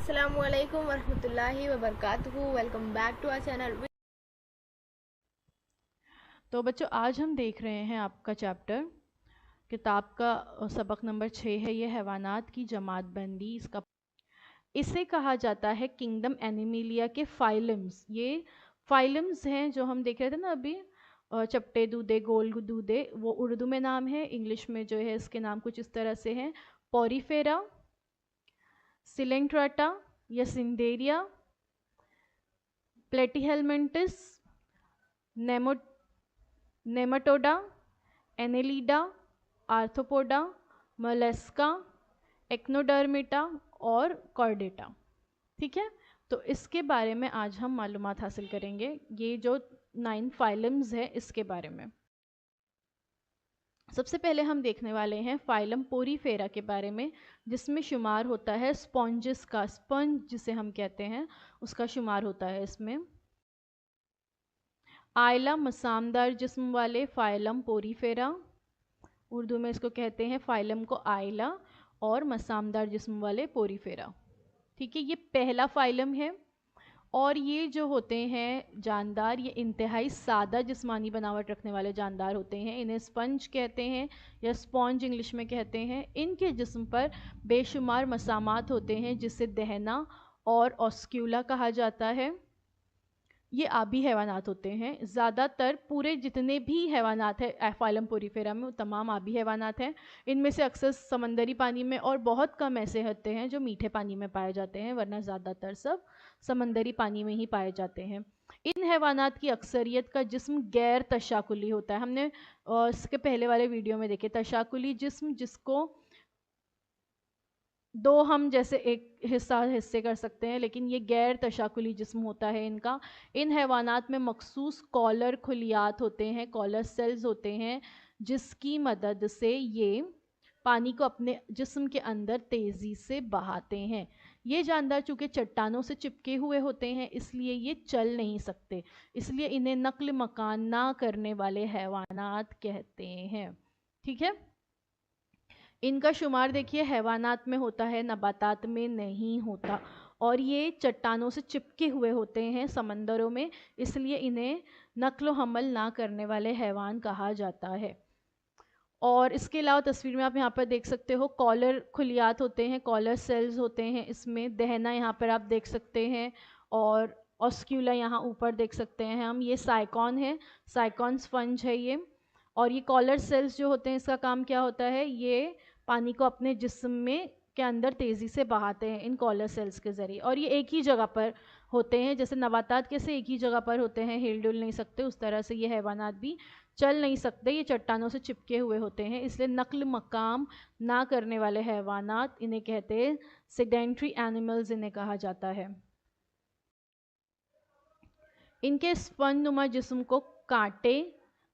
अस्सलामुअलैकुम वरहमतुल्लाहि वबरकातुहू। Welcome back to our channel. तो बच्चों आज हम देख रहे हैं आपका चैप्टर, किताब का सबक नंबर 6 है। ये हैवानात की जमात बंदी। इसे कहा जाता है किंगडम एनिमिलिया के फाइलम्स। ये फाइलम्स हैं जो हम देख रहे थे ना अभी, चपटे दूधे, गोल दूधे, वो उर्दू में नाम है। इंग्लिश में जो है इसके नाम कुछ इस तरह से हैं: पोरीफेरा, सिलेंट्राटा या सिंडेरिया, प्लेटीहेलमिंटिस, नेमाटोडा, एनेलिडा, आर्थ्रोपोडा, मोलस्का, एक्नोडर्मिटा और कॉर्डेटा। ठीक है, तो इसके बारे में आज हम मालूमात हासिल करेंगे। ये जो 9 फाइलम्स है इसके बारे में। सबसे पहले हम देखने वाले हैं फाइलम पोरीफेरा के बारे में, जिसमें शुमार होता है स्पॉन्जिस का। स्पंज जिसे हम कहते हैं उसका शुमार होता है इसमें। आयला मसामदार जिस्म वाले फाइलम पोरीफेरा, उर्दू में इसको कहते हैं फाइलम को आयला, और मसामदार जिस्म वाले पोरीफेरा। ठीक है, ये पहला फाइलम है। और ये जो होते हैं जानदार, ये इंतहाई सादा जिस्मानी बनावट रखने वाले जानदार होते हैं। इन्हें स्पंज कहते हैं या स्पॉन्ज इंग्लिश में कहते हैं। इनके जिस्म पर बेशुमार मसामात होते हैं जिसे दहना और ऑस्क्यूला कहा जाता है। ये आबी हैवानात होते हैं। ज़्यादातर पूरे जितने भी हैवानात हैं फाइलम पोरीफेरा में, वो तमाम आबी हैवानात हैं। इनमें से अक्सर समंदरी पानी में और बहुत कम ऐसे होते हैं जो मीठे पानी में पाए जाते हैं, वरना ज़्यादातर सब समंदरी पानी में ही पाए जाते हैं। इन हैवानात की अक्सरियत का जिस्म गैर तशाकुली होता है। हमने इसके पहले वाले वीडियो में देखे तशाकुली जिस्म, जिसको दो हम जैसे एक हिस्से कर सकते हैं, लेकिन ये गैर तशाकुली जिस्म होता है इनका। इन हैवानात में मखसूस कॉलर खुलियात होते हैं, कॉलर सेल्स होते हैं, जिसकी मदद से ये पानी को अपने जिस्म के अंदर तेज़ी से बहाते हैं। ये जानदार चूँकि चट्टानों से चिपके हुए होते हैं, इसलिए ये चल नहीं सकते, इसलिए इन्हें नक्ल मकान ना करने वाले हैवानात कहते हैं। ठीक है, इनका शुमार देखिए हैवानात में होता है, नबातात में नहीं होता। और ये चट्टानों से चिपके हुए होते हैं समंदरों में, इसलिए इन्हें नक्ल हमल ना करने वाले हैवान कहा जाता है। और इसके अलावा तस्वीर में आप यहाँ पर देख सकते हो कॉलर खुलियात होते हैं, कॉलर सेल्स होते हैं इसमें। दहना यहाँ पर आप देख सकते हैं, और ऑस्क्यूला यहाँ ऊपर देख सकते हैं हम। ये साइकॉन है, साइकॉन स्पंज है ये। और ये कॉलर सेल्स जो होते हैं, इसका काम क्या होता है, ये पानी को अपने जिस्म में के अंदर तेज़ी से बहाते हैं इन कॉलर सेल्स के ज़रिए। और ये एक ही जगह पर होते हैं, जैसे नबातात कैसे एक ही जगह पर होते हैं, हिल डुल नहीं सकते, उस तरह से ये हैवानात भी चल नहीं सकते, ये चट्टानों से चिपके हुए होते हैं। इसलिए नक्ल मकाम ना करने वाले हैवानात इन्हें कहते हैं सेडेंट्री एनिमल्स, इन्हें कहा जाता है। इनके स्पंज नुमा जिस्म को कांटे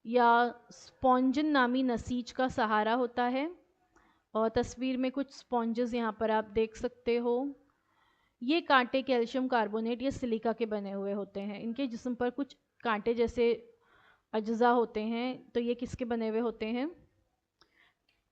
या स्पॉन्जन नामी नसीज का सहारा होता है। और तस्वीर में कुछ स्पॉन्जेस यहाँ पर आप देख सकते हो। ये कांटे कैल्शियम कार्बोनेट या सिलिका के बने हुए होते हैं। इनके जिस्म पर कुछ कांटे जैसे अज्जा होते हैं, तो ये किसके बने हुए होते हैं,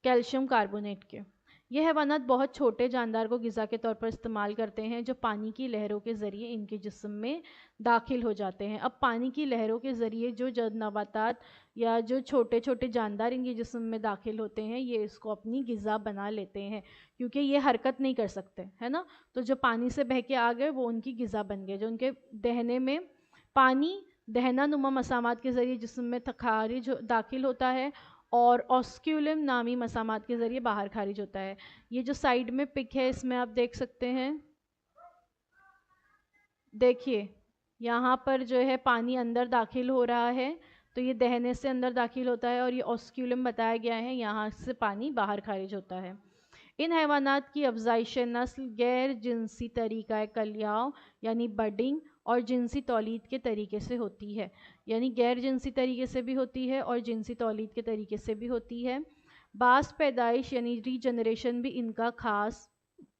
कैल्शियम कार्बोनेट के। ये हैवानात बहुत छोटे जानदार को ग़िज़ा के तौर पर इस्तेमाल करते हैं, जो पानी की लहरों के ज़रिए इनके जिस्म में दाखिल हो जाते हैं। अब पानी की लहरों के ज़रिए जो नबातात या जो छोटे छोटे जानदार इनके जिस्म में दाखिल होते हैं, ये इसको अपनी ग़िज़ा बना लेते हैं, क्योंकि ये हरकत नहीं कर सकते, है ना। तो जो पानी से बह के आ गए वो उनकी ग़िज़ा बन गए। जो उनके दहने में पानी दहना नुमा मसामात के ज़रिए जिस्म में खारिज दाखिल होता है, और ऑस्क्यूलम नामी मसामात के ज़रिए बाहर खारिज होता है। ये जो साइड में पिक है, इसमें आप देख सकते हैं, देखिए यहाँ पर जो है पानी अंदर दाखिल हो रहा है, तो ये दहने से अंदर दाखिल होता है, और ये ऑस्क्यूलम बताया गया है, यहाँ से पानी बाहर खारिज होता है। इन हैवानात की अफजाइश नस्ल गैर जिनसी तरीक़ा कलियाव यानी बडिंग और जिनसी तौलीद के तरीके से होती है। यानी गैर जिनसी तरीके से भी होती है और जिनसी तौलीद के तरीके से भी होती है। बास पैदाइश यानी रीजनरेशन भी इनका ख़ास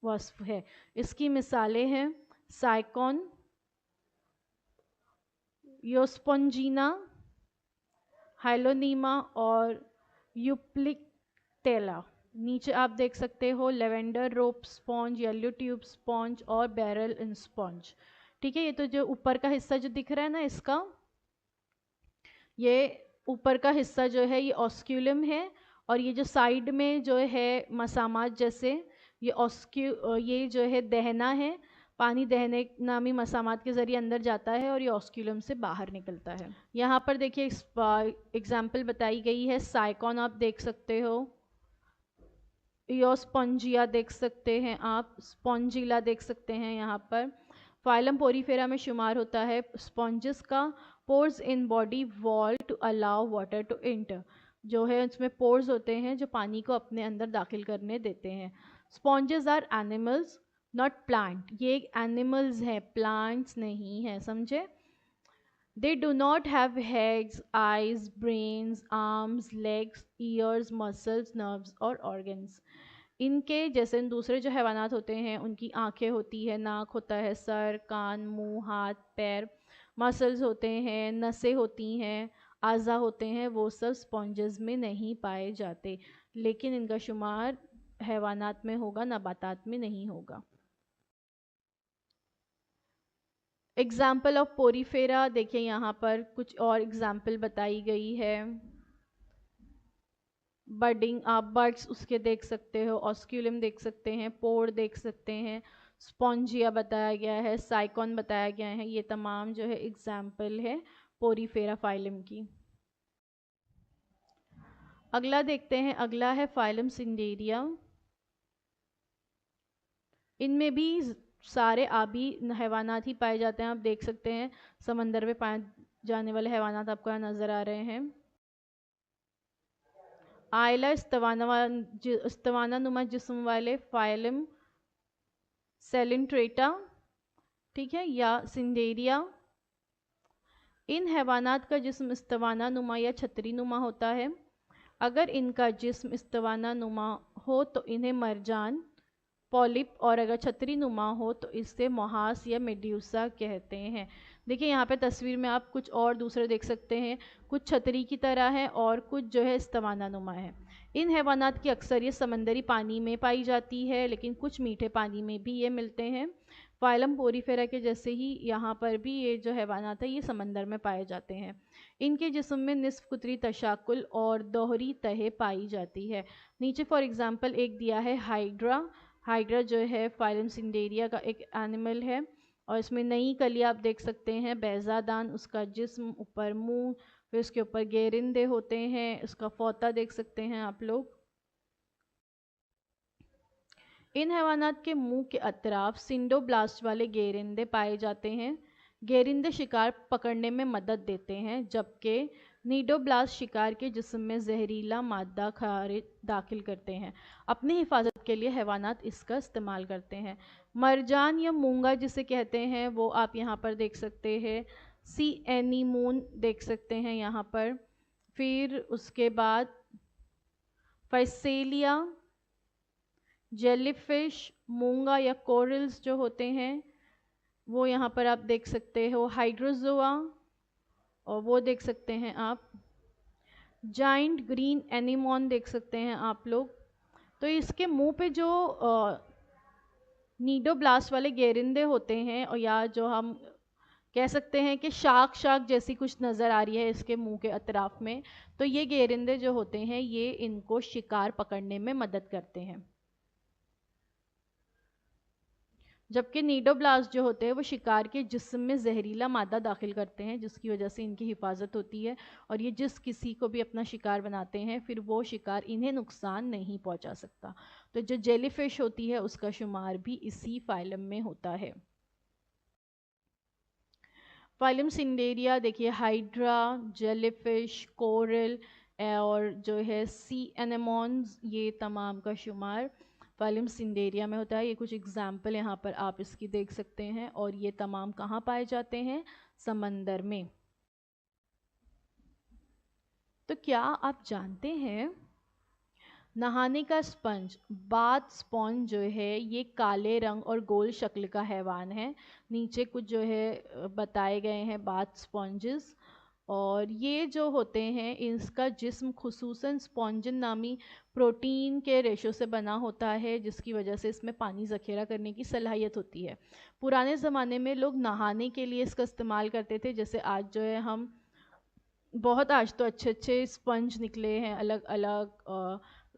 वस्फ है। इसकी मिसालें हैं साइकॉन, योस्पोंजीना, हाइलोनीमा और यूप्लिकटेला। نیچے آپ دیکھ سکتے ہو لیونڈر روپ اسپونج، یلو ٹیوب اسپونج اور بیرل ان اسپونج. ٹھیک ہے، یہ تو جو اوپر کا حصہ جو دکھ رہا ہے نا اس کا، یہ اوپر کا حصہ جو ہے یہ آسکیولم ہے، اور یہ جو سائیڈ میں جو ہے مسامات جیسے یہ جو ہے دہنا ہے، پانی دہنے نامی مسامات کے ذریعے اندر جاتا ہے اور یہ آسکیولم سے باہر نکلتا ہے. یہاں پر دیکھیے ایگزامپل بتائی گئی ہے. سائیکون آپ دیکھ سکتے ہو، ایوسپونجیا دیکھ سکتے ہیں آپ، اسپونجیلا دیکھ سکتے ہیں. یہاں پر فائلم پوریفیرا میں شمار ہوتا ہے. اسپونجز کا pores in body wall to allow water to enter, جو ہے اس میں پورز ہوتے ہیں جو پانی کو اپنے اندر داخل کرنے دیتے ہیں. اسپونجز آر اینیملز ناٹ پلانٹ، یہ اینیملز ہیں، پلانٹس نہیں ہیں، سمجھے. They do not have heads, eyes, brains, arms, legs, ears, muscles, nerves اور organs. ان کے جیسے دوسرے جو حیوانات ہوتے ہیں ان کی آنکھیں ہوتی ہے، ناک ہوتا ہے، سر، کان، منہ، ہاتھ، پیر، مسلز ہوتے ہیں، نسیں ہوتی ہیں، اعضاء ہوتے ہیں، وہ سب اسپونجز میں نہیں پائے جاتے، لیکن ان کا شمار حیوانات میں ہوگا، نباتات میں نہیں ہوگا. ایگزامپل آف پوریفیرا دیکھیں، یہاں پر کچھ اور ایگزامپل بتائی گئی ہے. بڈنگ آپ برڈس اس کے دیکھ سکتے ہو، آسکیولم دیکھ سکتے ہیں، پور دیکھ سکتے ہیں، اسپونجیا بتایا گیا ہے، سائیکون بتایا گیا ہے. یہ تمام جو ہے ایگزامپل ہے پوریفیرا فائلم کی. اگلا دیکھتے ہیں، اگلا ہے فائلم سنڈیریا. ان میں بھی سارے آبی حیوانات ہی پائے جاتے ہیں. آپ دیکھ سکتے ہیں سمندر میں پائے جانے والے حیوانات آپ کو یہاں نظر آ رہے ہیں. آئلہ استوانہ نما جسم والے فائلم سیلنٹریٹا، ٹھیک ہے، یا سنڈیریا. ان حیوانات کا جسم استوانہ نما یا چھتری نما ہوتا ہے. اگر ان کا جسم استوانہ نما ہو تو انہیں مرجان، پولپ، اور اگر چھتری نما ہو تو اس سے محاس یا میڈیوسا کہتے ہیں. دیکھیں یہاں پہ تصویر میں آپ کچھ اور دوسرے دیکھ سکتے ہیں، کچھ چھتری کی طرح ہے اور کچھ جو ہے استوانہ نما ہے. ان حیوانات کی اکثریت سمندری پانی میں پائی جاتی ہے، لیکن کچھ میٹھے پانی میں بھی یہ ملتے ہیں. فائلم پوریفیرا کے جیسے ہی یہاں پر بھی یہ جو حیوانات ہیں یہ سمندر میں پائے جاتے ہیں. ان کے جسم میں نصف قطری تشاکل اور دوہری تہے پائی جاتی ہے. نیچے فار ایگزامپل ایک دیا ہے ہائیڈرا. ہائیڈرا جو ہے فائلم سنڈیریا کا ایک اینیمل ہے، اور اس میں نئی کلی آپ دیکھ سکتے ہیں، بیضہ دان اس کا جسم، اوپر منہ، پھر اس کے اوپر گیرندے ہوتے ہیں، اس کا فوطہ دیکھ سکتے ہیں آپ لوگ. ان حیوانات کے منہ کے اطراف سنڈوبلاسٹ والے گیرندے پائے جاتے ہیں. گیرندے شکار پکڑنے میں مدد دیتے ہیں، جبکہ نیڈوبلاسٹ شکار کے جسم میں زہریلا مادہ داخل کرتے ہیں. اپنی حفاظت کے لیے حیوانات اس کا استعمال کرتے ہیں. مرجان یا مونگا جسے کہتے ہیں وہ آپ یہاں پر دیکھ سکتے ہیں. سی اینیمون دیکھ سکتے ہیں یہاں پر. پھر اس کے بعد فیسیلیا، جیلی فش، مونگا یا کورلز جو ہوتے ہیں وہ یہاں پر آپ دیکھ سکتے ہو. ہائیڈروزوا، اور وہ دیکھ سکتے ہیں آپ. جائنٹ گرین اینیمون دیکھ سکتے ہیں آپ لوگ. تو اس کے منہ پہ جو نیڈوبلاسٹ والے گیرندے ہوتے ہیں، اور یا جو ہم کہہ سکتے ہیں کہ شاک جیسی کچھ نظر آ رہی ہے اس کے منہ کے اطراف میں، تو یہ گیرندے جو ہوتے ہیں یہ ان کو شکار پکڑنے میں مدد کرتے ہیں. جبکہ نیڈوبلاسٹ جو ہوتے ہیں وہ شکار کے جسم میں زہریلا مادہ داخل کرتے ہیں، جس کی وجہ سے ان کی حفاظت ہوتی ہے، اور یہ جس کسی کو بھی اپنا شکار بناتے ہیں پھر وہ شکار انہیں نقصان نہیں پہنچا سکتا. تو جو جیلی فش ہوتی ہے اس کا شمار بھی اسی فائلم میں ہوتا ہے. فائلم سنڈیریا دیکھیے، ہائیڈرا، جیلی فش، کورل اور جو ہے سی اینیمونز، یہ تمام کا شمار فائلم سنڈیریا میں ہوتا ہے. یہ کچھ اگزامپل یہاں پر آپ اس کی دیکھ سکتے ہیں، اور یہ تمام کہاں پائے جاتے ہیں؟ سمندر میں. تو کیا آپ جانتے ہیں نہانے کا اسپنج، باتھ اسپونج جو ہے یہ کالے رنگ اور گول شکل کا حیوان ہے. نیچے کچھ جو ہے بتائے گئے ہیں باتھ اسپونجز. اور یہ جو ہوتے ہیں اس کا جسم خصوصاً اسپونجن نامی پروٹین کے ریشو سے بنا ہوتا ہے، جس کی وجہ سے اس میں پانی ذخیرہ کرنے کی صلاحیت ہوتی ہے۔ پرانے زمانے میں لوگ نہانے کے لیے اس کا استعمال کرتے تھے، جیسے آج جو ہے ہم بہت آج تو اچھے اچھے اسپنج نکلے ہیں الگ الگ،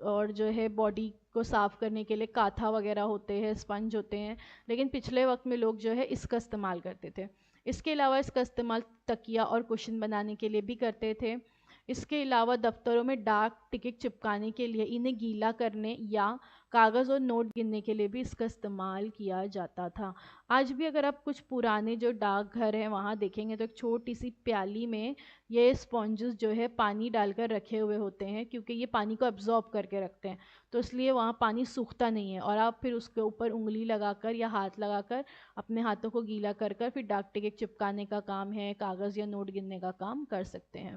اور جو ہے باڈی کو صاف کرنے کے لیے کاتھا وغیرہ ہوتے ہیں، اسپنج ہوتے ہیں، لیکن پچھلے وقت میں لوگ جو ہے اس کا استعمال کرتے تھے۔ اس کے علاوہ اس کا استعمال تکیہ اور کشن بنانے کے لیے بھی کرتے تھے۔ اس کے علاوہ دفتروں میں ڈاک ٹکٹ چپکانے کے لیے انہیں گیلا کرنے یا کاغذ اور نوٹ گننے کے لیے بھی اس کا استعمال کیا جاتا تھا۔ آج بھی اگر آپ کچھ پرانے جو ڈاک گھر ہیں وہاں دیکھیں گے تو ایک چھوٹی سی پیالی میں یہ اسپونجز جو ہے پانی ڈال کر رکھے ہوئے ہوتے ہیں، کیونکہ یہ پانی کو ابزارب کر کے رکھتے ہیں، تو اس لیے وہاں پانی سوکھتا نہیں ہے، اور آپ پھر اس کے اوپر انگلی لگا کر یا ہاتھ لگا کر اپنے ہاتھوں کو گیلا کر کر پھر ڈاک ٹکٹ چپکانے کا کام ہے، کاغذ یا نوٹ گننے کا کام کر سکتے ہیں۔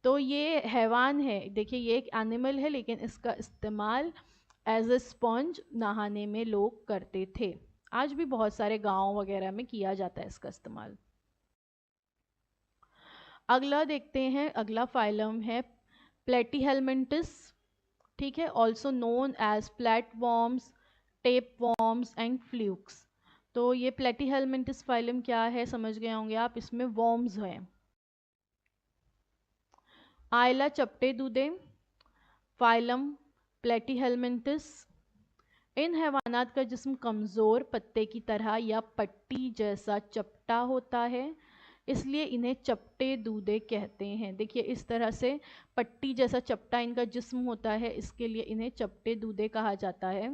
تو یہ حیوان ہے، دیکھیے یہ ایک اینیمل ہے، لیکن اس کا استعمال ایز اے اسپونج نہانے میں لوگ کرتے تھے۔ آج بھی بہت سارے گاؤں وغیرہ میں کیا جاتا ہے اس کا استعمال۔ اگلا دیکھتے ہیں، اگلا فائلم ہے پلیٹی ہیلمنٹس، ٹھیک ہے، also known as flat worms, tape worms and flukes. تو یہ پلیٹی ہیلمنٹس فائلم کیا ہے سمجھ گئے ہوں گے آپ، اس میں وارمز ہیں۔ آئلہ چپٹے دودے، فائلم پلیٹی ہیلمنٹس۔ ان حیوانات کا جسم کمزور، پتے کی طرح یا پٹی جیسا چپٹا ہوتا ہے، اس لیے انہیں چپٹے دودے کہتے ہیں۔ دیکھیے اس طرح سے پٹی جیسا چپٹا ان کا جسم ہوتا ہے، اس کے لیے انہیں چپٹے دودے کہا جاتا ہے۔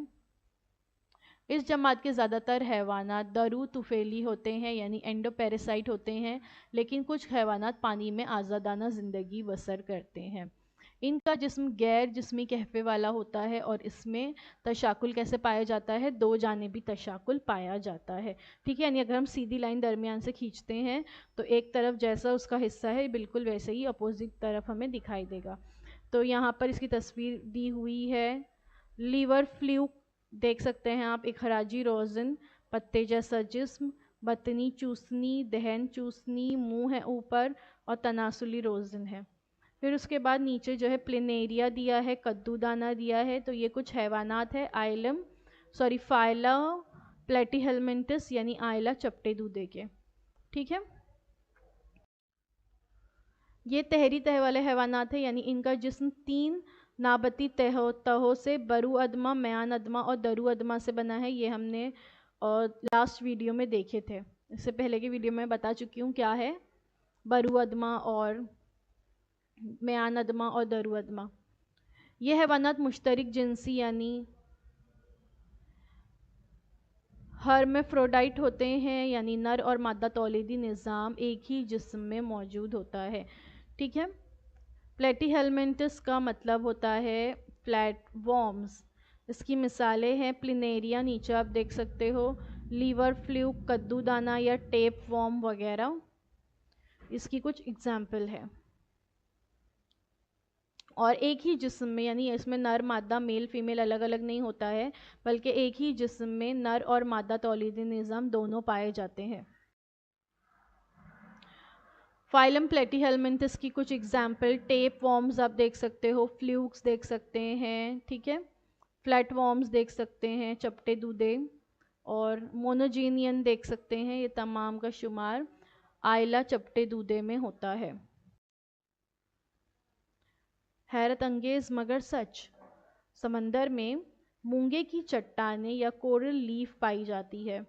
اس جماعت کے زیادہ تر حیوانات درو طفیلی ہوتے ہیں، یعنی اینڈو پیراسائٹ ہوتے ہیں، لیکن کچھ حیوانات پانی میں آزادانہ زندگی بسر کرتے ہیں۔ ان کا جسم غیر جسمی کہفے والا ہوتا ہے، اور اس میں تشاکل کیسے پایا جاتا ہے، دو جانبی تشاکل پایا جاتا ہے، ٹھیک ہے، یعنی اگر ہم سیدھی لائن درمیان سے کھینچتے ہیں تو ایک طرف جیسا اس کا حصہ ہے بالکل ویسے ہی اپوزٹ طرف ہمیں دکھائی دے گا۔ تو یہاں پر اس کی تصویر دی ہوئی ہے، لیور فلیوک دیکھ سکتے ہیں آپ، ایک خراجی روزن، پتے جیسا جسم، بطنی چوسنی، دہن چوسنی، منہ ہے اوپر، اور تناسلی روزن ہے۔ پھر اس کے بعد نیچے جو ہے پلینیریا دیا ہے، کدو دانہ دیا ہے، تو یہ کچھ حیوانات ہے فائلا پلیٹی ہیلمنٹس یعنی آئلہ چپٹے دودے کے، ٹھیک ہے۔ یہ تہری تہ والے حیوانات ہیں، یعنی ان کا جسم 3 نابتی تہوں سے برو ادما، میان ادما اور درو ادما سے بنا ہے۔ یہ ہم نے لاسٹ ویڈیو میں دیکھے تھے، اس سے پہلے کی ویڈیو میں بتا چکی ہوں کیا ہے برو ادما اور میان ادما اور درو ادما۔ یہ حیوانات مشترک جنسی یعنی ہرمیفروڈائٹ ہوتے ہیں، یعنی نر اور مادہ تولیدی نظام ایک ہی جسم میں موجود ہوتا ہے، ٹھیک ہے۔ پلیٹی ہیلمنٹس کا مطلب ہوتا ہے فلیٹ وارمز۔ اس کی مثالیں ہیں پلینیریا، نیچے آپ دیکھ سکتے ہو، لیور فلیوک، کدو دانہ یا ٹیپ وارم وغیرہ، اس کی کچھ اگزامپل ہے۔ اور ایک ہی جسم میں، یعنی اس میں نر مادہ میل فیمیل الگ الگ نہیں ہوتا ہے، بلکہ ایک ہی جسم میں نر اور مادہ تولیدی نظام دونوں پائے جاتے ہیں۔ فائلم پلیٹی ہیلمنٹس کی کچھ اگزامپل، ٹیپ وارمز آپ دیکھ سکتے ہو، فلیوکس دیکھ سکتے ہیں، ٹھیک ہے، فلیٹ وارمز دیکھ سکتے ہیں، چپٹے دودے، اور مونوجینین دیکھ سکتے ہیں۔ یہ تمام کا شمار آئلہ چپٹے دودے میں ہوتا ہے۔ حیرت انگیز مگر سچ، سمندر میں مونگے کی چٹانیں یا کورل لیف پائی جاتی ہے۔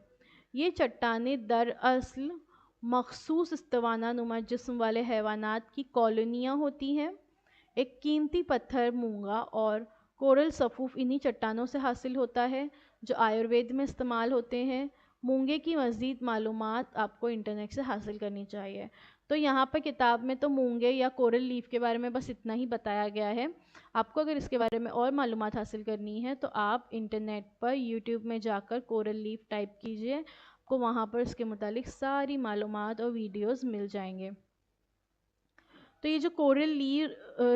یہ چٹانیں دراصل مخصوص استوانہ نما جسم والے حیوانات کی کالونیاں ہوتی ہیں۔ ایک قیمتی پتھر مونگا اور کورل صفوف انہی چٹانوں سے حاصل ہوتا ہے جو آیوروید میں استعمال ہوتے ہیں۔ مونگے کی مزید معلومات آپ کو انٹرنیٹ سے حاصل کرنی چاہیے۔ تو یہاں پر کتاب میں تو مونگے یا کورل لیف کے بارے میں بس اتنا ہی بتایا گیا ہے۔ آپ کو اگر اس کے بارے میں اور معلومات حاصل کرنی ہے تو آپ انٹرنیٹ پر یوٹیوب میں جا کر کورل لیف ٹائپ کیجئے، آپ کو وہاں پر اس کے متعلق ساری معلومات اور ویڈیوز مل جائیں گے۔ تو یہ جو کورل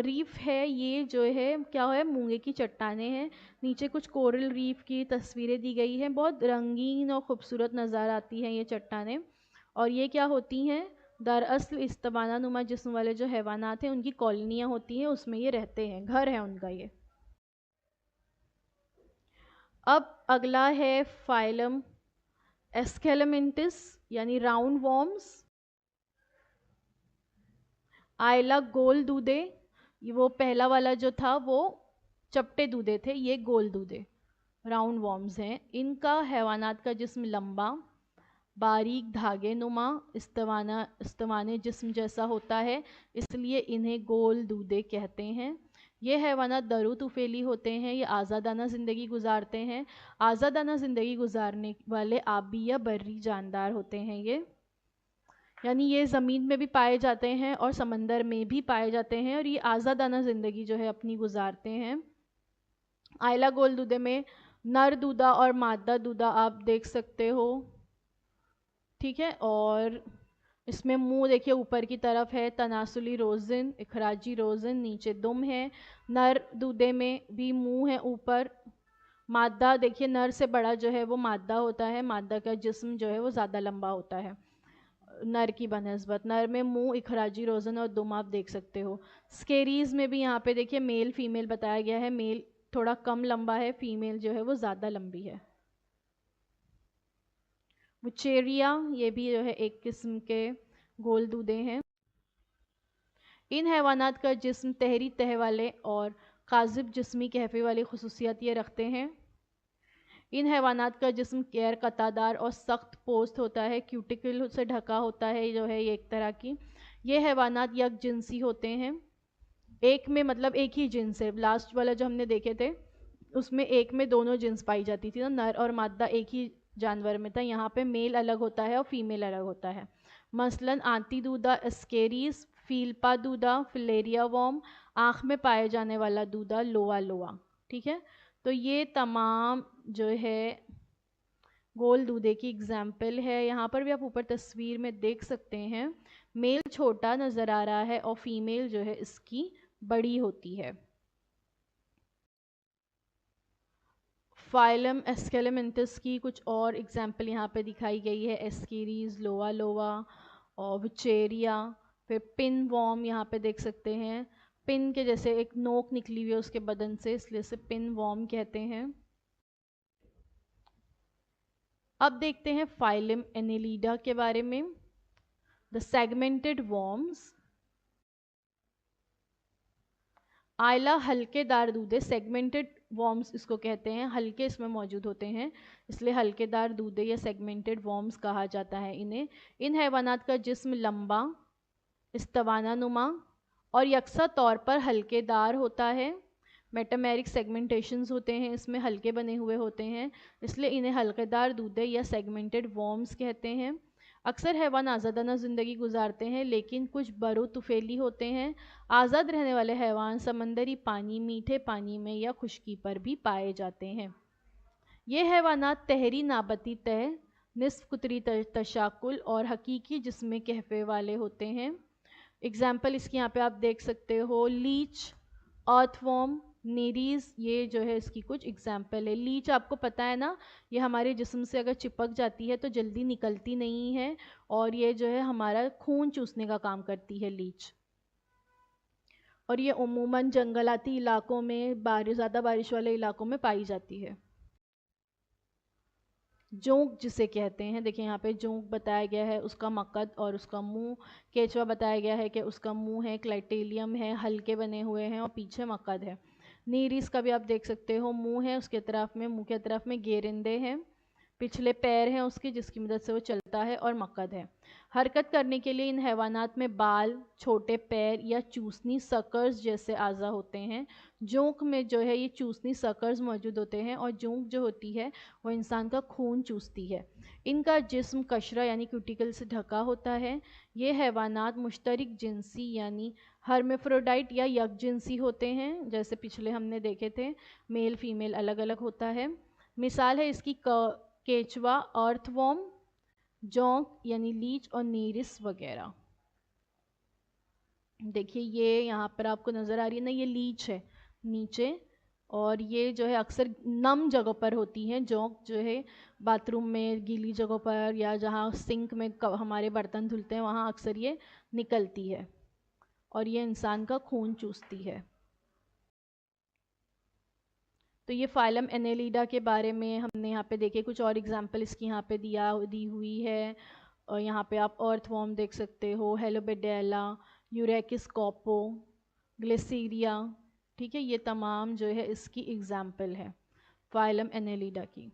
ریف ہے، یہ جو ہے کیا ہے، مونگے کی چٹانیں ہیں۔ نیچے کچھ کورل ریف کی تصویریں دی گئی ہیں، بہت رنگین اور خوبصورت نظر آتی ہیں یہ چٹانیں، اور یہ کیا ہوتی ہیں، दरअसल इस्तवाना नुमा जिस्म वाले जो हैवानात हैं उनकी कॉलोनियाँ होती हैं, उसमें ये रहते हैं, घर है उनका ये। अब अगला है फाइलम एस्केलेमेंटिस यानी राउंड वॉर्म्स। आयला गोल दूधे, वो पहला वाला जो था वो चपटे दूधे थे, ये गोल दूधे राउंड वॉर्म्स हैं। इनका हैवानात का जिस्म लंबा, बारीक धागे नुमा, इस्तवाने जिस्म जैसा होता है, इसलिए इन्हें गोल दूधे कहते हैं। ये हैवानात दरू तुफेली होते हैं, ये आज़ादाना ज़िंदगी गुजारते हैं। आज़ादाना ज़िंदगी गुजारने वाले आबी या बर्री जानदार होते हैं ये, यानी ये ज़मीन में भी पाए जाते हैं और समंदर में भी पाए जाते हैं, और ये आज़ादाना ज़िंदगी जो है अपनी गुजारते हैं। आयला गोल दूधे में नर दूधा और मादा दूधा आप देख सकते हो, ठीक है। और इसमें मुंह देखिए ऊपर की तरफ है, तनासुली रोज़न, इखराजी रोज़न, नीचे दुम है। नर दूधे में भी मुंह है ऊपर। मादा देखिए नर से बड़ा जो है वो मादा होता है, मादा का जिस्म जो है वो ज़्यादा लंबा होता है नर की बनस्बत। नर में मुंह, इखराजी रोज़न और दुम आप देख सकते हो। स्केरीज़ में भी यहाँ पे देखिए मेल फीमेल बताया गया है, मेल थोड़ा कम लंबा है, फीमेल जो है वो ज़्यादा लंबी है। वुचेरिया ये भी जो है एक किस्म के गोल दूधे हैं। इन हैवानात का जिस्म तहरी तह वाले और काजिब जिस्मी कहफे वाली खुसूसियत ये रखते हैं। इन हैवानात का जिस्म गैर कतादार और सख्त पोस्ट होता है, क्यूटिकल से ढका होता है जो है ये एक तरह की। ये हैवानात यक जिनसी होते हैं, एक में मतलब एक ही जिन्स है। लास्ट वाला जो हमने देखे थे उसमें एक में दोनों जिन्स पाई जाती थी ना, नर और मादा एक ही जानवर में था। यहाँ पे मेल अलग होता है और फीमेल अलग होता है। मसलन आंती दूधा एस्केरीज, फीलपा दूधा, फिलेरिया वॉर्म, आँख में पाए जाने वाला दूधा लोआ लोआ, ठीक है। तो ये तमाम जो है गोल दूधे की एग्जाम्पल है। यहाँ पर भी आप ऊपर तस्वीर में देख सकते हैं, मेल छोटा नज़र आ रहा है और फीमेल जो है इसकी बड़ी होती है। फाइलम एस्केलेमेंटस की कुछ और एग्जाम्पल यहाँ पे दिखाई गई है, एस्कीरीज, लोआ लोआ और विचेरिया। फिर पिन वॉर्म यहाँ पे देख सकते हैं, पिन के जैसे एक नोक निकली हुई है उसके बदन से, इसलिए इसे पिन वॉर्म कहते हैं। अब देखते हैं फाइलम एनेलिडा के बारे में। The segmented worms. आयला हल्केदार दूधे, सेगमेंटेड वॉर्म्स इसको कहते हैं, हल्के इसमें मौजूद होते हैं, इसलिए हल्केदार दूधे या सेगमेंटेड वॉर्म्स कहा जाता है इन्हें। इन हैवानात का जिस्म लंबा, इस्तवाना नुमा और यकसा तौर पर हल्केदार होता है। मेटामेरिक सेगमेंटेशंस होते हैं, इसमें हल्के बने हुए होते हैं, इसलिए इन्हें हल्केदार दूधे या सेगमेंटेड वॉर्म्स कहते हैं। अक्सर हैवान आज़ादाना ज़िंदगी गुजारते हैं, लेकिन कुछ बरो तुफेली होते हैं। आज़ाद रहने वाले हैवान समंदरी पानी, मीठे पानी में या खुश्की पर भी पाए जाते हैं। ये हैवानात तहरी नाबती तह, निस्फ कुतरी तशाकुल और हकीकी जिस्म कहफे वाले होते हैं। एग्जाम्पल इसकी यहाँ पे आप देख सकते हो, लीच, अर्थवॉर्म, नीरीज, ये जो है इसकी कुछ एग्जाम्पल है। लीच आपको पता है ना, ये हमारे जिस्म से अगर चिपक जाती है तो जल्दी निकलती नहीं है, और ये जो है हमारा खून चूसने का काम करती है लीच। और ये उमूमन जंगलाती इलाकों में, ज़्यादा बारिश वाले इलाकों में पाई जाती है। जोंक जिसे कहते हैं, देखिए यहाँ पे जोंक बताया गया है, उसका मकद और उसका मुंह। केचवा बताया गया है कि उसका मुंह है, क्लाइटेलियम है, हल्के बने हुए हैं और पीछे मकद है। नीरिस का भी आप देख सकते हो, मुंह है, उसके तरफ में, मुंह के तरफ में गेरिंदे हैं, पिछले पैर हैं उसके जिसकी मदद से वो चलता है, और मकद है। हरकत करने के लिए इन हैवानात में बाल, छोटे पैर या चूसनी सकर्स जैसे आज़ा होते हैं। जोंक में जो है ये चूसनी सकर्स मौजूद होते हैं, और जोंक जो होती है वो इंसान का खून चूसती है। इनका जिस्म कशरा यानी क्यूटिकल से ढका होता है। ये हैवानात मुश्तरक जिनसी यानी हर्मेफ्रोडाइट या यकजिनसी होते हैं, जैसे पिछले हमने देखे थे, मेल फीमेल अलग अलग होता है। मिसाल है इसकी केचवा, अर्थवॉर्म, जोंक यानी लीच और नीरिस वगैरह। देखिए ये यहाँ पर आपको नज़र आ रही है ना, ये लीच है नीचे, और ये जो है अक्सर नम जगह पर होती हैं। जोंक जो है बाथरूम में गीली जगहों पर या जहाँ सिंक में हमारे बर्तन धुलते हैं वहाँ अक्सर ये निकलती है और ये इंसान का खून चूसती है। तो ये फाइलम एनेलिडा के बारे में हमने यहाँ पे देखे, कुछ और एग्जाम्पल इसकी यहाँ पे दी हुई है। और यहाँ पे आप अर्थवॉर्म देख सकते हो, हेलोबेडेला, यूरेकिस कॉपो, ग्लिसीरिया, ठीक है, ये तमाम जो है इसकी एग्जाम्पल है फाइलम एनेलिडा की।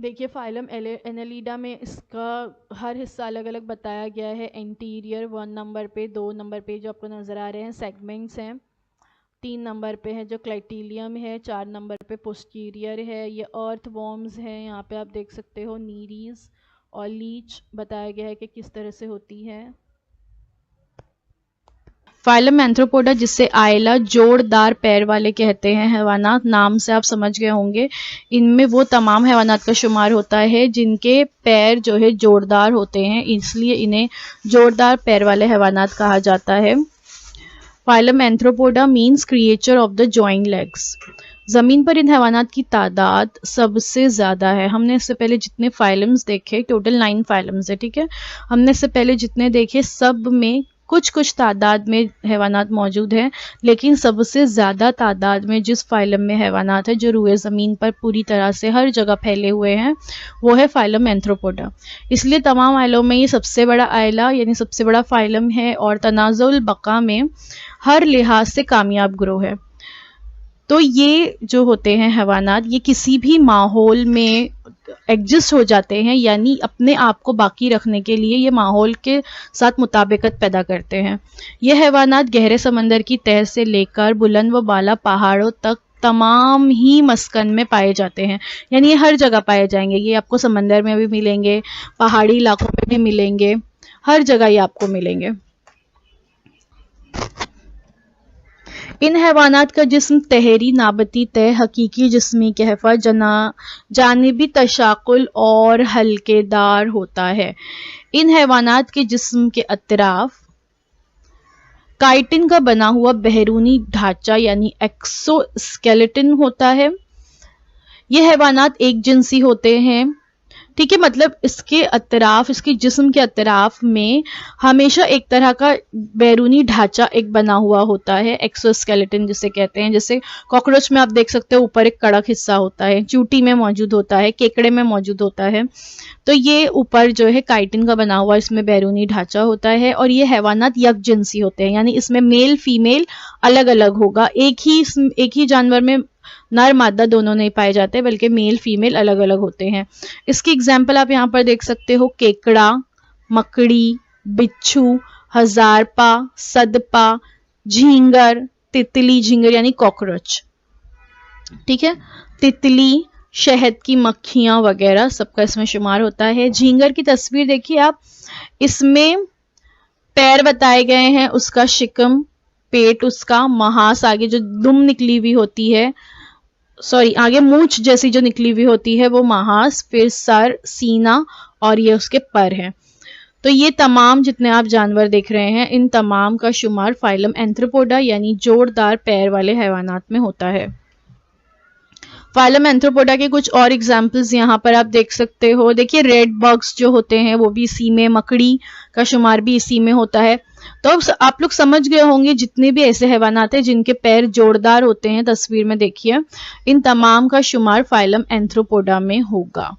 देखिए फाइलम एनेलिडा में इसका हर हिस्सा अलग अलग बताया गया है। इंटीरियर 1 नंबर पे, 2 नंबर पे जो आपको नज़र आ रहे हैं सेगमेंट्स हैं, 3 नंबर पे है जो क्लाइटीलियम है, 4 नंबर पे पोस्टीरियर है, ये अर्थ वॉर्म्स हैं, यहाँ पे आप देख सकते हो नीरीज और लीच बताया गया है कि किस तरह से होती है। फाइलम एंथ्रोपोडा, जिससे आयला जोड़दार पैर वाले कहते हैं हैवानात, नाम से आप समझ गए होंगे, इनमें वो तमाम हैवानात का शुमार होता है जिनके पैर जो है जोड़दार होते हैं, इसलिए इन्हें जोड़दार पैर वाले हैवानात कहा जाता है। Phylum Arthropoda means creature of the joint legs. ज़मीन पर इन हैवानात की तादाद सबसे ज़्यादा है। हमने इससे पहले जितने फाइलम्स देखे, टोटल 9 फाइलम्स है, ठीक है, हमने इससे पहले जितने देखे सब में कुछ कुछ तादाद में हैवानात मौजूद हैं, लेकिन सबसे ज़्यादा तादाद में जिस फाइलम में हैवानात है जो रूए ज़मीन पर पूरी तरह से हर जगह फैले हुए हैं वो है फाइलम एंथ्रोपोडा। इसलिए तमाम आयलों में ये सबसे बड़ा आयला यानी सबसे बड़ा फाइलम है और तनाज़ुल बका में हर लिहाज से कामयाब ग्रोह है। तो ये जो होते हैं हैवानात, ये किसी भी माहौल में एग्जिस्ट हो जाते हैं, यानी अपने आप को बाकी रखने के लिए ये माहौल के साथ मुताबिकत पैदा करते हैं। ये हैवानात गहरे समंदर की तह से लेकर बुलंद व बाला पहाड़ों तक तमाम ही मस्कन में पाए जाते हैं, यानी ये हर जगह पाए जाएंगे। ये आपको समंदर में भी मिलेंगे, पहाड़ी इलाकों में भी मिलेंगे, हर जगह ये आपको मिलेंगे। इन हैवानात का जिस्म तहरी नाबती तय, हकीकी जिस्मी कहफा, जानिबी तशाकुल और हल्केदार होता है। इन हैवानात के जिस्म के अतराफ काइटिन का बना हुआ बैरूनी ढांचा यानी एक्सोस्केलेटन होता है। ये हैवानात एक जिनसी होते हैं, ठीक है, मतलब इसके अतराफ, इसके जिस्म के अतराफ में हमेशा एक तरह का बैरूनी ढांचा एक बना हुआ होता है, एक्सोस्केलेटन जिसे कहते हैं। जैसे कॉकरोच में आप देख सकते हो ऊपर एक कड़क हिस्सा होता है, चूटी में मौजूद होता है, केकड़े में मौजूद होता है, तो ये ऊपर जो है काइटिन का बना हुआ इसमें बैरूनी ढांचा होता है। और ये हैवानात यकजिनसी होते हैं, यानी इसमें मेल फीमेल अलग अलग होगा, एक ही जानवर में नर मादा दोनों नहीं पाए जाते, बल्कि मेल फीमेल अलग अलग होते हैं। इसकी एग्जाम्पल आप यहाँ पर देख सकते हो, केकड़ा, मकड़ी, बिच्छू, हजारपा, सदपा, झींगर, तितली, झींगर यानी कॉकरोच, ठीक है, तितली, शहद की मक्खियां वगैरह सबका इसमें शुमार होता है। झींगर की तस्वीर देखिए आप, इसमें पैर बताए गए हैं, उसका शिकम, पेट, उसका महास, आगे जो दुम निकली हुई होती है, सॉरी आगे मूंछ जैसी जो निकली हुई होती है वो महास, फिर सर, सीना और ये उसके पर हैं। तो ये तमाम जितने आप जानवर देख रहे हैं, इन तमाम का शुमार फाइलम एंथ्रोपोडा यानी जोड़दार पैर वाले हैवानात में होता है। फाइलम एंथ्रोपोडा के कुछ और एग्जाम्पल्स यहाँ पर आप देख सकते हो। देखिए रेड बग्स जो होते हैं वो भी इसी में, मकड़ी का शुमार भी इसी में होता है। तो अब आप लोग समझ गए होंगे जितने भी ऐसे हैवानात हैं जिनके पैर जोड़दार होते हैं, तस्वीर में देखिए, इन तमाम का शुमार फाइलम एंथ्रोपोडा में होगा।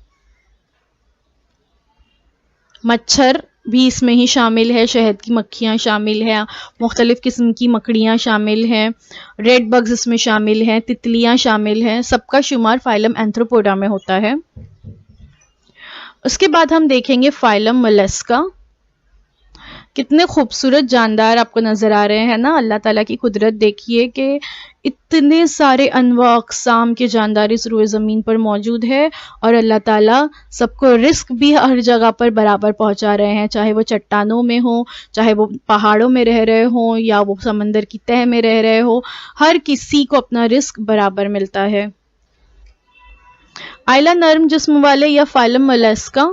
मच्छर भी इसमें ही शामिल है, शहद की मक्खियां शामिल है, मुख्तलिफ किस्म की मकड़ियां शामिल हैं, रेड बग्स इसमें शामिल हैं, तितलियां शामिल हैं, सबका शुमार फाइलम एंथ्रोपोडा में होता है। उसके बाद हम देखेंगे फाइलम मोलस्का। कितने खूबसूरत जानदार आपको नजर आ रहे हैं ना, अल्लाह ताला की कुदरत देखिए कि इतने सारे अनवा अक़साम के जानदार इस रूए ज़मीन पर मौजूद है और अल्लाह ताला सबको रिस्क भी हर जगह पर बराबर पहुंचा रहे हैं, चाहे वो चट्टानों में हो, चाहे वो पहाड़ों में रह रहे हो या वो समंदर की तह में रह रहे हो, हर किसी को अपना रिस्क बराबर मिलता है। आयला नर्म जिस्म वाले या फाइलम मोलस्का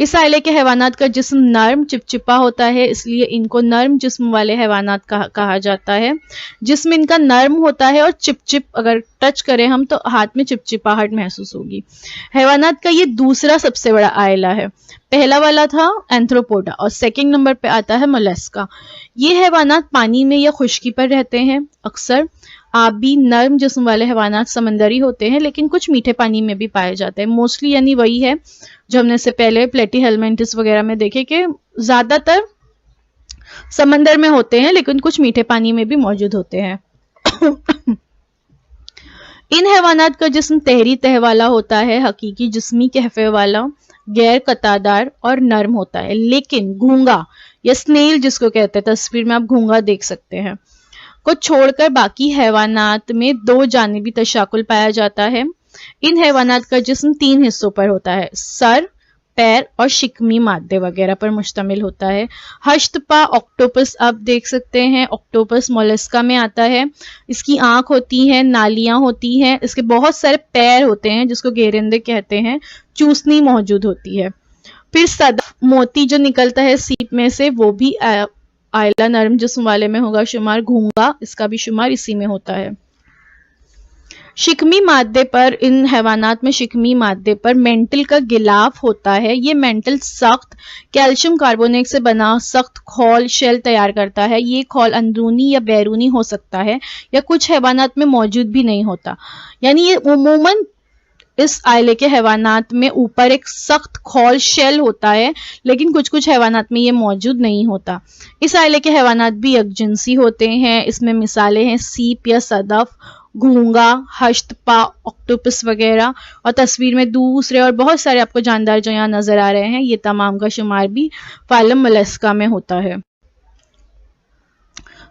اس आइले के हैवानात का जिस्म नर्म चिपचिपा होता है, इसलिए इनको नर्म जिस्म वाले हैवानात कहा जाता है। जिस्म इनका नर्म होता है और चिपचिप अगर टच करें हम तो हाथ में चिपचिपाहट महसूस होगी। हैवानात का ये दूसरा सबसे बड़ा आइला है। पहला वाला था एंथ्रोपोडा और सेकंड नंबर पे आता है मोलस्का। ये हैवानात पानी में या खुश्की पर रहते हैं। अक्सर आबी नर्म जिस्म वाले हैवानात समंदरी होते हैं, लेकिन कुछ मीठे पानी में भी पाए जाते हैं। मोस्टली यानी वही है जो हमने से पहले प्लेटीहेलमिंथस वगैरह में देखे कि ज्यादातर समंदर में होते हैं, लेकिन कुछ मीठे पानी में भी मौजूद होते हैं। इन हैवानात का जिस्म तहरी तह वाला होता है, हकीकी जिस्मी कहफे वाला, गैर कतादार और नर्म होता है। लेकिन घूंगा या स्नेल जिसको कहते हैं, तस्वीर में आप घूंगा देख सकते हैं, को छोड़कर बाकी हैवानात में दो जानिबी तशाकुल पाया जाता है। इन हैवानात का जिस्म 3 हिस्सों पर होता है, सर, पैर और शिकमी मादे वगैरह पर मुश्तमिल होता है। हश्तपा ऑक्टोपस आप देख सकते हैं, ऑक्टोपस मोलस्का में आता है। इसकी आंख होती है, नालियां होती हैं, इसके बहुत सारे पैर होते हैं जिसको गेरिंदे कहते हैं, चूसनी मौजूद होती है। फिर सदफ मोती जो निकलता है सीप में से, वो भी आइला नर्म जिस्म वाले में होगा शुमार। घूंगा इसका भी शुमार इसी में होता है। शिकमी मादे पर, इन हैवानात में शिकमी मादे पर मेंटल का गिलाफ होता है। ये मेंटल सख्त कैल्शियम कार्बोनेट से बना सख्त खौल शेल तैयार करता है। ये खौल अंदरूनी या बैरूनी हो सकता है या कुछ हैवानात में मौजूद भी नहीं होता। यानी ये उमूमन इस आइले के हैवानात में ऊपर एक सख्त खौल शेल होता है, लेकिन कुछ कुछ हैवानात में ये मौजूद नहीं होता। इस आइले के हैवानात भी यकजिनसी होते हैं। इसमें मिसालें हैं सीप या सदफ, घूंगा, हश्तपा, ऑक्टोपस वगैरह। और तस्वीर में दूसरे और बहुत सारे आपको जानदार जो यहाँ नजर आ रहे हैं, ये तमाम का शुमार भी फाइलम मोलस्का में होता है।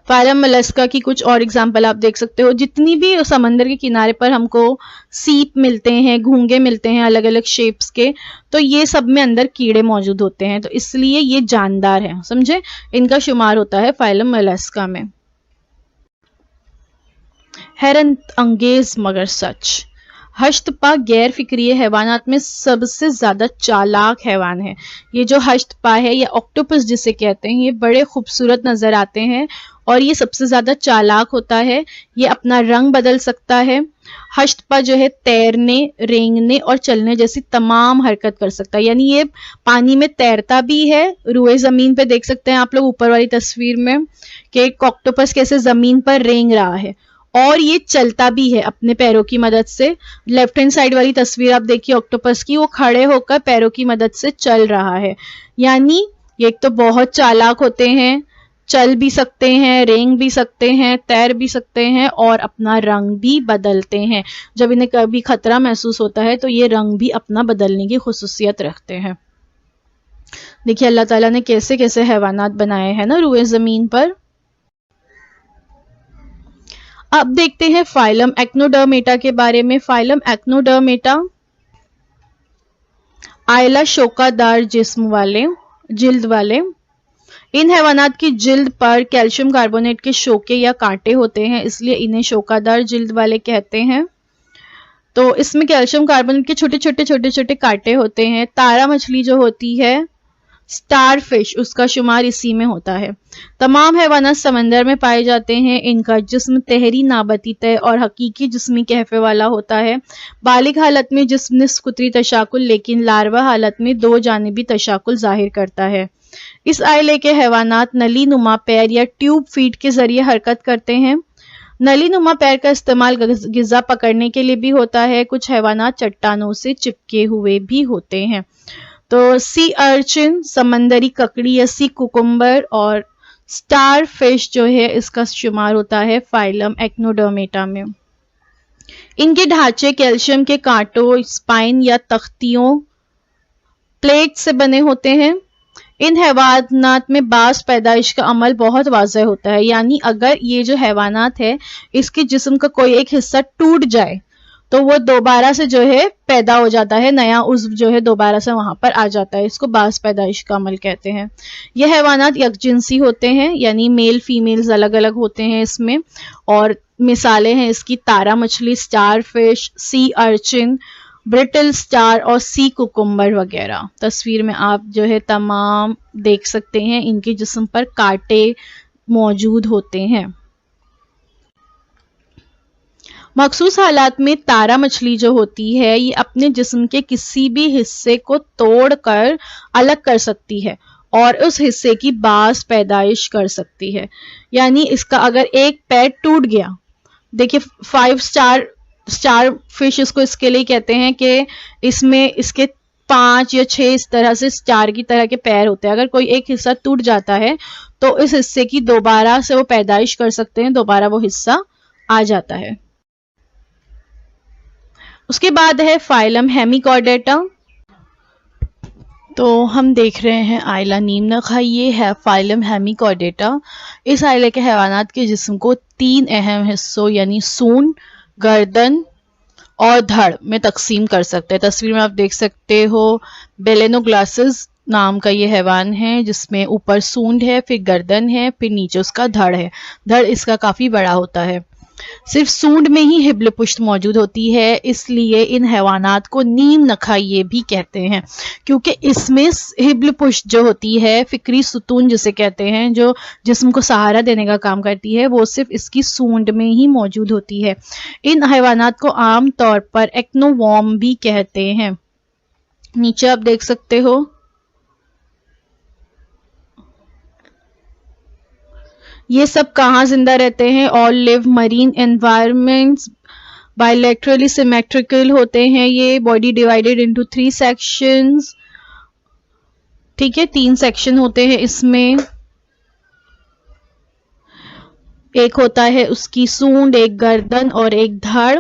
फाइलम मोलस्का की कुछ और एग्जाम्पल आप देख सकते हो। जितनी भी समंदर के किनारे पर हमको सीप मिलते हैं, घूंगे मिलते हैं अलग अलग शेप्स के, तो ये सब में अंदर कीड़े मौजूद होते हैं, तो इसलिए ये जानदार है, समझे। इनका शुमार होता है फाइलम मोलस्का में। हैरत अंगेज मगर सच, हश्तपा गैर फिक्रिय हैवानात में सबसे ज्यादा चालाक हैवान है। ये जो हश्तपा है या ऑक्टोपस जिसे कहते हैं, ये बड़े खूबसूरत नजर आते हैं और ये सबसे ज्यादा चालाक होता है। ये अपना रंग बदल सकता है। हश्तपा जो है तैरने, रेंगने और चलने जैसी तमाम हरकत कर सकता है। यानी ये पानी में तैरता भी है। रुए जमीन पे देख सकते हैं आप लोग ऊपर वाली तस्वीर में कि ऑक्टोपस कैसे जमीन पर रेंग रहा है, और ये चलता भी है अपने पैरों की मदद से। लेफ्ट हैंड साइड वाली तस्वीर आप देखिए ऑक्टोपस की, वो खड़े होकर पैरों की मदद से चल रहा है। यानी ये एक तो बहुत चालाक होते हैं, चल भी सकते हैं, रेंग भी सकते हैं, तैर भी सकते हैं और अपना रंग भी बदलते हैं। जब इन्हें कभी खतरा महसूस होता है तो ये रंग भी अपना बदलने की खुसूसियत रखते हैं। देखिए अल्लाह ताला ने कैसे कैसे हैवानात बनाए हैं ना रुए जमीन पर। अब देखते हैं फाइलम एक्नोडर्मेटा के बारे में। फाइलम एक्नोडर्मेटा आइला शोकादार जिस्म वाले, जिल्द वाले। इन हैवानात की जिल्द पर कैल्शियम कार्बोनेट के शोके या कांटे होते हैं, इसलिए इन्हें शोकादार जिल्द वाले कहते हैं। तो इसमें कैल्शियम कार्बोनेट के छोटे छोटे कांटे होते हैं। तारा मछली जो होती है, स्टार फिश, उसका शुमार इसी में होता है। तमाम हैवानात समंदर में पाए जाते हैं। इनका जिस्म तहरी नाबती तय और हकीकी जिस्मी कहफे वाला होता है। बालिग हालत में जिस्म निस्फ कुतरी तशाकुल, लेकिन लार्वा हालत में दो जानिबी तशाकुल जाहिर करता है। इस आइले के हैवानात नली नुमा पैर या ट्यूब फीट के जरिए हरकत करते हैं। नली नुमा पैर का इस्तेमाल गिजा पकड़ने के लिए भी होता है। कुछ हैवानात चट्टानों से चिपके हुए भी होते हैं। तो सी अर्चिन, समंदरी ककड़ी या सी कुकुम्बर और स्टार फिश जो है, इसका शुमार होता है फाइलम एक्नोडर्मेटा में। इनके ढांचे कैल्शियम के कांटों, स्पाइन या तख्तियों, प्लेट से बने होते हैं। इन हैवानात में बास पैदाइश का अमल बहुत वाज़ेह होता है। यानी अगर ये जो हैवानात है, इसके जिस्म का कोई एक हिस्सा टूट जाए तो वो दोबारा से जो है पैदा हो जाता है, नया उज़्व जो है दोबारा से वहां पर आ जाता है। इसको बास पैदाइश का अमल कहते हैं। यह हैवानात यकजिनसी होते हैं, यानी मेल फीमेल्स अलग अलग होते हैं इसमें। और मिसालें हैं इसकी तारा मछली, star fish, sea urchin, brittle star اور سی کوکمبر وغیرہ. تصویر میں آپ جو ہے تمام دیکھ سکتے ہیں ان کے جسم پر کانٹے موجود ہوتے ہیں. مخصوص حالات میں تارا مچھلی جو ہوتی ہے یہ اپنے جسم کے کسی بھی حصے کو توڑ کر الگ کر سکتی ہے اور اس حصے کی باز پیدائش کر سکتی ہے. یعنی اس کا اگر ایک پیر ٹوٹ گیا، دیکھیے 5 اسٹار فش اس کو اس کے لیے کہتے ہیں کہ اس میں اس کے 5 یا 6 اس طرح سے اسٹار کی طرح کے پیر ہوتے ہیں. اگر کوئی ایک حصہ ٹوٹ جاتا ہے تو اس حصے کی دوبارہ سے وہ پیدائش کر سکتے ہیں، دوبارہ وہ حصہ آ جاتا ہے. اس کے بعد ہے فائلم ہیمیکارڈیٹا. تو ہم دیکھ رہے ہیں آئلہ نیم نخا، یہ ہے فائلم ہیمیکارڈیٹا. اس آئلے کے حیوانات کے جسم کو 3 اہم حصوں یعنی سونڈ، گردن اور دھڑ میں تقسیم کر سکتے ہیں. تصویر میں آپ دیکھ سکتے ہو بیلینوگلاسز نام کا یہ حیوان ہے جس میں اوپر سونڈ ہے، پھر گردن ہے، پھر نیچے اس کا دھڑ ہے. دھڑ اس کا کافی بڑا ہوتا ہے. صرف سونڈ میں ہی ہبل پشت موجود ہوتی ہے، اس لیے ان حیوانات کو نیم نخا یہ بھی کہتے ہیں کیونکہ اس میں ہبل پشت جو ہوتی ہے، فکری ستون جسے کہتے ہیں، جو جسم کو سہارا دینے کا کام کرتی ہے، وہ صرف اس کی سونڈ میں ہی موجود ہوتی ہے. ان حیوانات کو عام طور پر ایکنووارم بھی کہتے ہیں. نیچے آپ دیکھ سکتے ہو یہ سب کہاں زندہ رہتے ہیں. آل لیو مرین انوائرمنٹس. بائیلیٹرلی سیمیٹریکل ہوتے ہیں. یہ باڈی ڈیوائیڈیڈ انٹو 3 سیکشنز. ٹھیک ہے، 3 سیکشن ہوتے ہیں اس میں. ایک ہوتا ہے اس کی سونڈ، ایک گردن اور ایک دھڑ.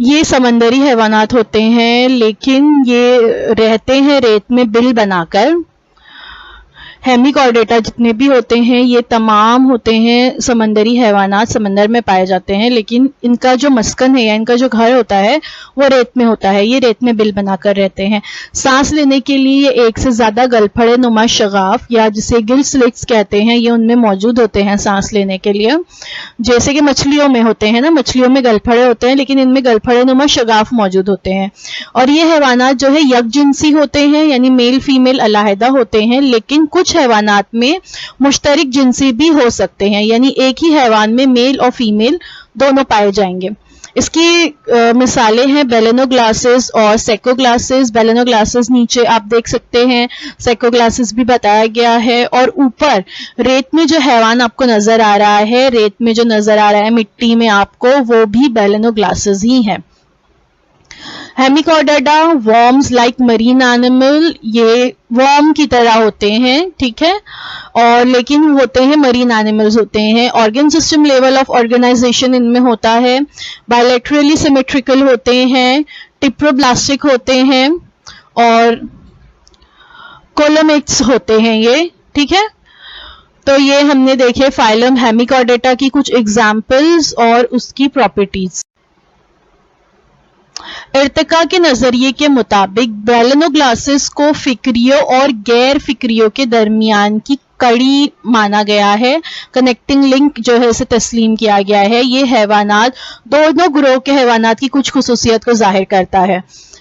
یہ سمندری حیوانات ہوتے ہیں لیکن یہ رہتے ہیں ریت میں بل بنا کر. ہیمیکارڈیٹا جتنے بھی ہوتے ہیں یہ تمام ہوتے ہیں سمندری حیوانات، سمندر میں پائے جاتے ہیں، لیکن ان کا جو مسکن ہے یا ان کا جو گھر ہوتا ہے وہ ریت میں ہوتا ہے. یہ ریت میں بل بنا کر رہتے ہیں. سانس لینے کے لیے ایک سے زیادہ گلپھڑے نما شگاف یا جسے گل سلٹس کہتے ہیں یہ ان میں موجود ہوتے ہیں سانس لینے کے لیے. جیسے کہ مچھلیوں میں ہوتے ہیں نا، مچھلیوں میں گلپھڑے ہوتے ہیں لیکن ان میں گلپھڑے نما شگاف موجود ہوتے ہیں. اور یہ حیوانات جو ہے یک جنسی ہوتے ہیں یعنی میل فیمیل علیحدہ ہوتے ہیں، لیکن کچھ حیوانات میں مشترک جنسی بھی ہو سکتے ہیں یعنی ایک ہی حیوان میں میل اور فیمیل دونوں پائے جائیں گے. اس کی مثالیں ہیں بیلینوگلاسز اور سیکوگلاسز. بیلینوگلاسز نیچے آپ دیکھ سکتے ہیں، سیکوگلاسز بھی بتایا گیا ہے. اور اوپر ریت میں جو حیوان آپ کو نظر آ رہا ہے، ریت میں جو نظر آ رہا ہے مٹی میں آپ کو، وہ بھی بیلینوگلاسز ہی ہیں. ہیمیکارڈیٹا ورمز لائک مرین اینیمل، یہ ورم کی طرح ہوتے ہیں، ٹھیک ہے، اور لیکن ہوتے ہیں مرین اینیملز ہوتے ہیں. Organ system level of organization ان میں ہوتا ہے. بائیلیٹرلی سیمیٹریکل ہوتے ہیں، ٹپروبلاسٹک ہوتے ہیں اور کولومیٹس ہوتے ہیں یہ، ٹھیک ہے. تو یہ ہم نے دیکھے فائلم ہیمیکارڈیٹا کی کچھ ایگزامپلز اور اس کی پراپرٹیز. ارتقاء کے نظریے کے مطابق بیلینوگلاسز کو فکریوں اور غیر فکریوں کے درمیان کی کڑی مانا گیا ہے. کنیکٹنگ لنک جو ہے اسے تسلیم کیا گیا ہے. یہ حیوانات دونوں گروہ کے حیوانات کی کچھ خصوصیت کو ظاہر کرتا ہے.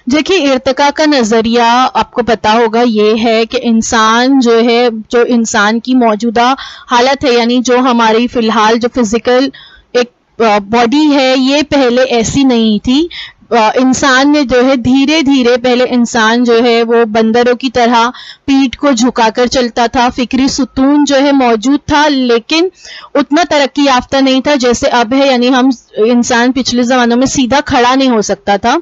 دیکھیے ارتقاء کا نظریہ آپ کو پتا ہوگا یہ ہے کہ انسان جو ہے، جو انسان کی موجودہ حالت ہے یعنی جو ہماری فی الحال جو فزیکل ایک باڈی ہے یہ پہلے ایسی نہیں تھی. انسان نے جو ہے دھیرے دھیرے، پہلے انسان جو ہے وہ بندروں کی طرح پیٹھ کو جھکا کر چلتا تھا. فکری ستون جو ہے موجود تھا لیکن اتنا ترقی یافتہ نہیں تھا جیسے اب ہے. یعنی ہم انسان پچھلے زمانوں میں سیدھا کھڑا نہیں ہو سکتا تھا.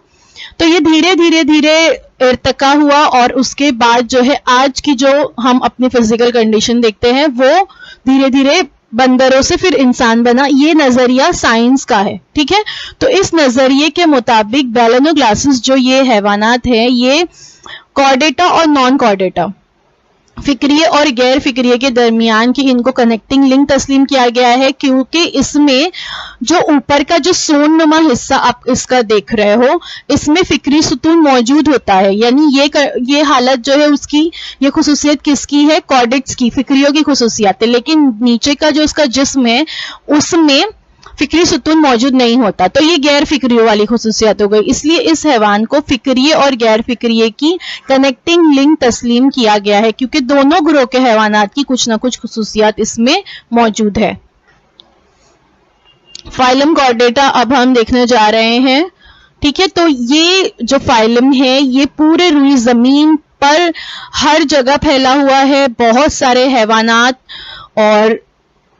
تو یہ دھیرے دھیرے دھیرے ارتقا ہوا اور اس کے بعد جو ہے آج کی جو ہم اپنی فزیکل کنڈیشن دیکھتے ہیں وہ دھیرے دھیرے بندروں سے پھر انسان بنا. یہ نظریہ سائنس کا ہے، ٹھیک ہے. تو اس نظریے کے مطابق بیلینوگلاسز جو یہ حیوانات ہیں یہ کارڈیٹا اور نان کارڈیٹا، فکریے اور غیر فکریے کے درمیان کی ان کو کنیکٹنگ لنک تسلیم کیا گیا ہے کیونکہ اس میں جو اوپر کا جو سون نما حصہ آپ اس کا دیکھ رہے ہو اس میں فکری ستون موجود ہوتا ہے. یعنی یہ حالت جو ہے اس کی یہ خصوصیت کس کی ہے؟ کارڈیٹس کی، فکریوں کی خصوصیات ہے. لیکن نیچے کا جو اس کا جسم ہے اس میں فکری ستون موجود نہیں ہوتا، تو یہ غیر فکریوں والی خصوصیت ہو گئی. اس لیے اس حیوان کو فکریے اور غیر فکریے کی کنیکٹنگ لنک تسلیم کیا گیا ہے، کیونکہ دونوں گروہ کے حیوانات کی کچھ نہ کچھ خصوصیات اس میں موجود ہے. فائلم کارڈیٹا اب ہم دیکھنے جا رہے ہیں. ٹھیک ہے، تو یہ جو فائلم ہے یہ پورے روئی زمین پر ہر جگہ پھیلا ہوا ہے. بہت سارے حیوانات، اور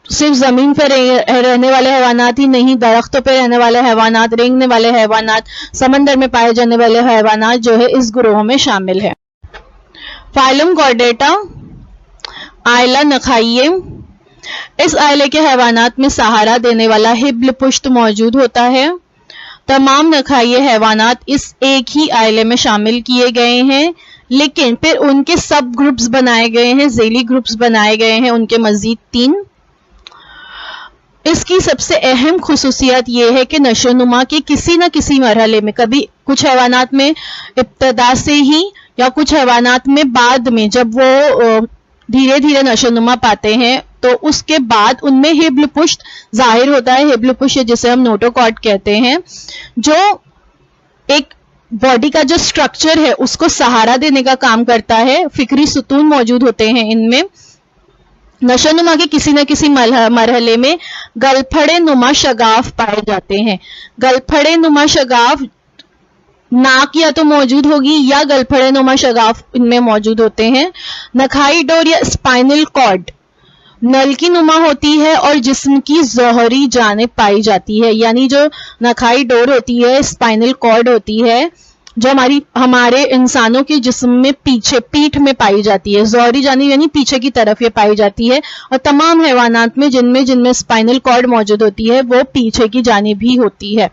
صرف زمین پہ رہنے والے حیوانات ہی نہیں، درختوں پہ رہنے والے حیوانات، رینگنے والے حیوانات، سمندر میں پائے جانے والے حیوانات جو ہے اس گروہ میں شامل ہے. فائلم کارڈیٹا آئلہ نخائیے. اس آئلے کے حیوانات میں سہارا دینے والا ہبل پشت موجود ہوتا ہے. تمام نخائیے حیوانات اس ایک ہی آئلے میں شامل کیے گئے ہیں، لیکن پھر ان کے سب گروپس بنائے گئے ہیں، ذیلی گروپس بنائے گئے ہیں ان کے مزید 3. اس کی سب سے اہم خصوصیت یہ ہے کہ نشو و نما کے کسی نہ کسی مرحلے میں، کبھی کچھ حیوانات میں ابتدا سے ہی یا کچھ حیوانات میں بعد میں، جب وہ دھیرے دھیرے نشو و نما پاتے ہیں تو اس کے بعد ان میں ہبل پشت ظاہر ہوتا ہے. ہبل پشت جسے ہم نوٹوکارڈ کہتے ہیں، جو ایک باڈی کا جو سٹرکچر ہے اس کو سہارا دینے کا کام کرتا ہے. فکری ستون موجود ہوتے ہیں ان میں. نشو نما کے کسی نہ کسی مرحلے میں گلپھڑے نما شگاف پائے جاتے ہیں. گلپھڑے نما شگاف ناک یا تو موجود ہوگی یا گلپھڑے نما شگاف ان میں موجود ہوتے ہیں. نخائی ڈور یا اسپائنل کارڈ نلکی نما ہوتی ہے اور جسم کی ظہری جانب پائی جاتی ہے. یعنی جو نخائی ڈور ہوتی ہے، اسپائنل کارڈ ہوتی ہے، جو ہمارے انسانوں کے جسم میں پیچھے پیٹھ میں پائی جاتی ہے. ظہری جانب یعنی پیچھے کی طرف یہ پائی جاتی ہے، اور تمام حیوانات میں جن میں اسپائنل کارڈ موجود ہوتی ہے وہ پیچھے کی جانب ہی ہوتی ہے.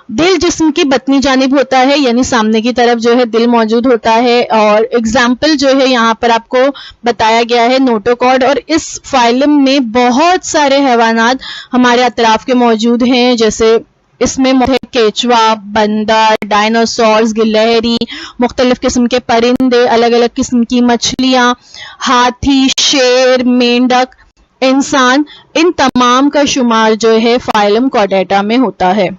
دل جسم کی بطنی جانب ہوتا ہے، یعنی سامنے کی طرف جو ہے دل موجود ہوتا ہے. اور اگزامپل جو ہے یہاں پر آپ کو بتایا گیا ہے نوٹوکارڈ. اور اس فائلم میں بہت سارے حیوانات ہمارے اطراف کے موجود ہیں، جیسے اس میں کیچوا، بندر، ڈائناسورز، گلہری، مختلف قسم کے پرندے، الگ الگ قسم کی مچھلیاں، ہاتھی، شیر، مینڈک، انسان، ان تمام کا شمار جو ہے فائلم کارڈیٹا میں ہوتا ہے.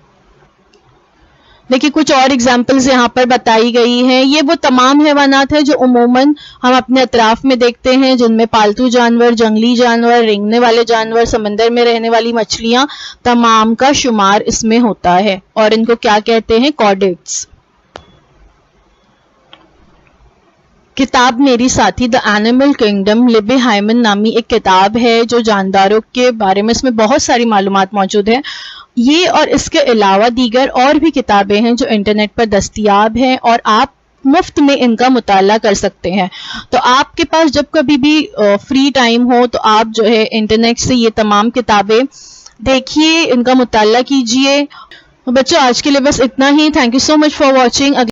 دیکھیے کچھ اور اگزامپلز یہاں پر بتائی گئی ہیں. یہ وہ تمام حیوانات ہیں جو عموماً ہم اپنے اطراف میں دیکھتے ہیں، جن میں پالتو جانور، جنگلی جانور، رینگنے والے جانور، سمندر میں رہنے والی مچھلیاں، تمام کا شمار اس میں ہوتا ہے. اور ان کو کیا کہتے ہیں؟ کارڈیٹس. کتاب میری ساتھی دا اینیمل کنگڈم، لبی ہائمن نامی ایک کتاب ہے جو جانداروں کے بارے میں، اس میں بہت ساری معلومات موجود ہیں. یہ اور اس کے علاوہ دیگر اور بھی کتابیں ہیں جو انٹرنیٹ پر دستیاب ہیں، اور آپ مفت میں ان کا مطالعہ کر سکتے ہیں. تو آپ کے پاس جب کبھی بھی فری ٹائم ہو تو آپ جو ہے انٹرنیٹ سے یہ تمام کتابیں دیکھیے، ان کا مطالعہ کیجیے. بچوں آج کے لیے بس اتنا ہی. Thank you so much for watching.